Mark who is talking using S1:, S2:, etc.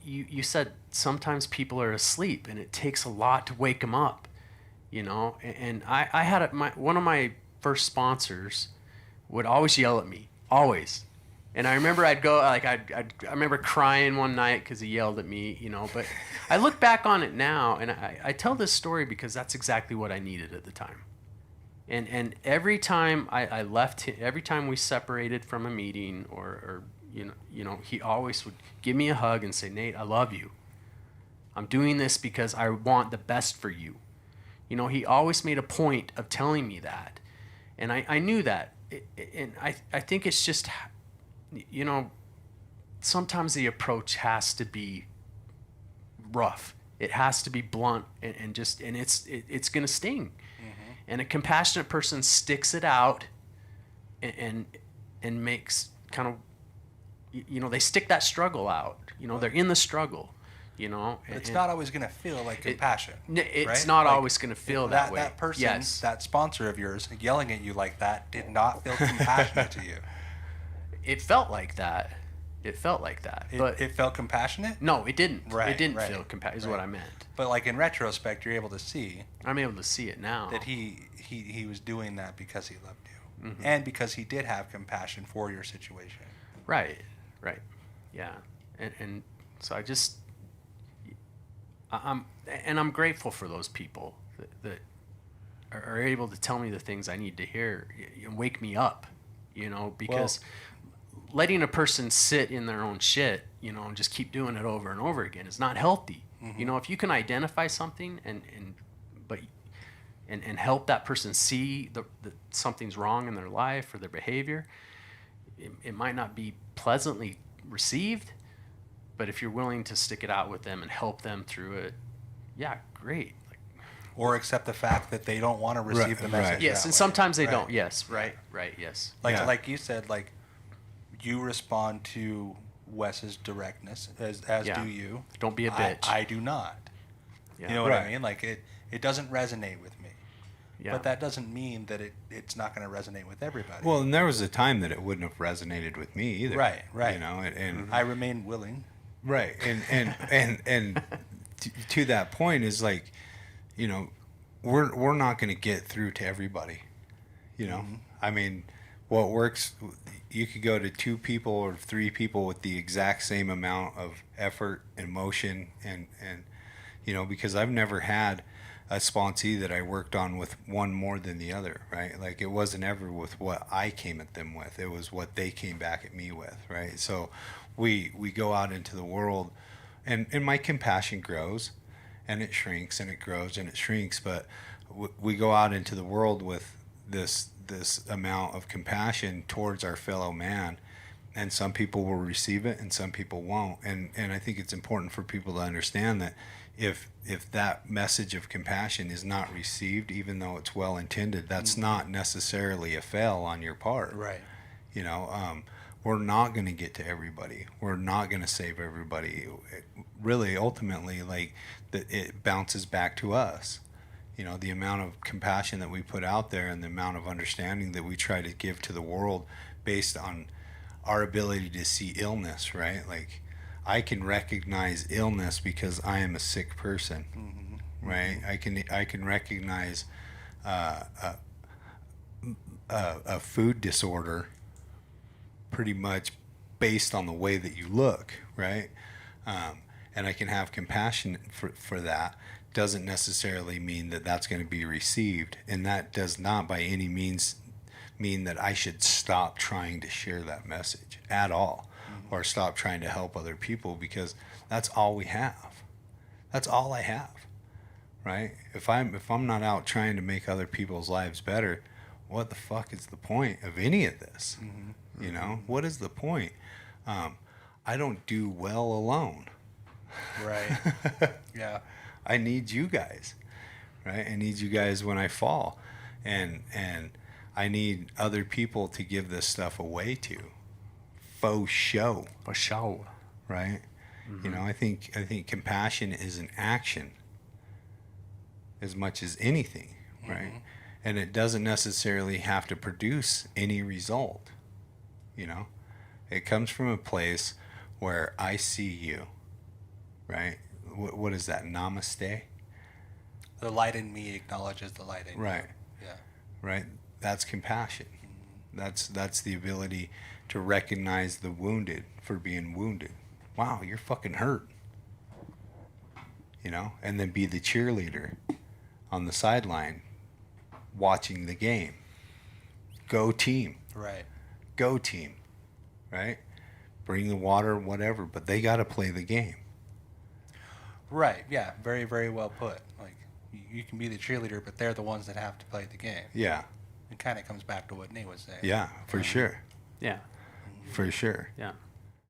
S1: you said sometimes people are asleep and it takes a lot to wake them up, and I had one of my first sponsors would always yell at me, always. And I remember I'd go, like, I remember crying one night because he yelled at me, but I look back on it now and I tell this story because that's exactly what I needed at the time. And every time I left, every time we separated from a meeting or he always would give me a hug and say, Nate, I love you. I'm doing this because I want the best for you. He always made a point of telling me that. And I knew that. And I think it's just, sometimes the approach has to be rough. It has to be blunt and it's going to sting. Mm-hmm. And a compassionate person sticks it out and makes kind of, they stick that struggle out. They're in the struggle.
S2: But it's not always going to feel like compassion.
S1: It's
S2: right?
S1: not always going to feel that way.
S2: That person,
S1: yes.
S2: That sponsor of yours, yelling at you like that did not feel compassionate to you.
S1: It felt like that. It felt
S2: compassionate?
S1: No, it didn't.
S2: Right,
S1: it didn't
S2: right,
S1: feel compassionate, is what I meant.
S2: But like in retrospect, you're able to see.
S1: I'm able to see it now.
S2: That he was doing that because he loved you. Mm-hmm. And because he did have compassion for your situation.
S1: Right. Yeah. And so I'm grateful for those people that are able to tell me the things I need to hear and wake me up, because letting a person sit in their own shit, and just keep doing it over and over again is not healthy. Mm-hmm. If you can identify something and help that person see that something's wrong in their life or their behavior, it might not be pleasantly received, but if you're willing to stick it out with them and help them through it, yeah, great.
S2: Or accept the fact that they don't want to receive the message.
S1: Right. Yes, and sometimes they don't. Yes, right, yes.
S2: Like you said, like you respond to Wes's directness as do you.
S1: Don't be a bitch.
S2: I do not. Yeah. You know what I mean? Like it doesn't resonate with me. Yeah. But that doesn't mean that it's not going to resonate with everybody.
S3: Well, and there was a time that it wouldn't have resonated with me either.
S2: Right.
S3: And
S2: I remain willing.
S3: Right, and to that point is like, we're not going to get through to everybody. Mm-hmm. I mean, what works, you could go to 2 people or 3 people with the exact same amount of effort, emotion, and because I've never had a sponsee that I worked on with one more than the other, right? Like it wasn't ever with what I came at them with. It was what they came back at me with, right? So we go out into the world and my compassion grows and it shrinks and it grows and it shrinks, but we go out into the world with this amount of compassion towards our fellow man, and some people will receive it and some people won't. And I think it's important for people to understand that if that message of compassion is not received, even though it's well intended, that's not necessarily a fail on your part.
S2: Right.
S3: We're not going to get to everybody. We're not going to save everybody. Really, ultimately, it bounces back to us. The amount of compassion that we put out there and the amount of understanding that we try to give to the world based on our ability to see illness, right? Like, I can recognize illness because I am a sick person, mm-hmm. right? I can recognize a food disorder pretty much based on the way that you look, right? And I can have compassion for that. Doesn't necessarily mean that that's going to be received, and that does not by any means mean that I should stop trying to share that message at all, mm-hmm. or stop trying to help other people, because that's all we have. That's all I have, right? If I'm not out trying to make other people's lives better, what the fuck is the point of any of this? Mm-hmm. What is the point? I don't do well alone.
S2: Right. Yeah.
S3: I need you guys, right? I need you guys when I fall, and I need other people to give this stuff away to. Faux show.
S1: For sure.
S3: Right? Mm-hmm. I think compassion is an action as much as anything, right? Mm-hmm. And it doesn't necessarily have to produce any result. It comes from a place where I see you right? What is that? Namaste.
S2: The light in me acknowledges the light in you.
S3: Right.
S2: Yeah.
S3: Right. That's compassion. That's the ability to recognize the wounded for being wounded. Wow, you're fucking hurt. You know, and then be the cheerleader on the sideline watching the game. Go team.
S2: Right.
S3: Go team. Right? Bring the water, whatever, but they got to play the game.
S2: Right. Yeah. Very, very well put. Like, you can be the cheerleader, but they're the ones that have to play the game.
S3: Yeah.
S2: It kind of comes back to what Nate was saying.
S3: Yeah, for sure.
S1: Yeah.
S3: For sure.
S1: Yeah.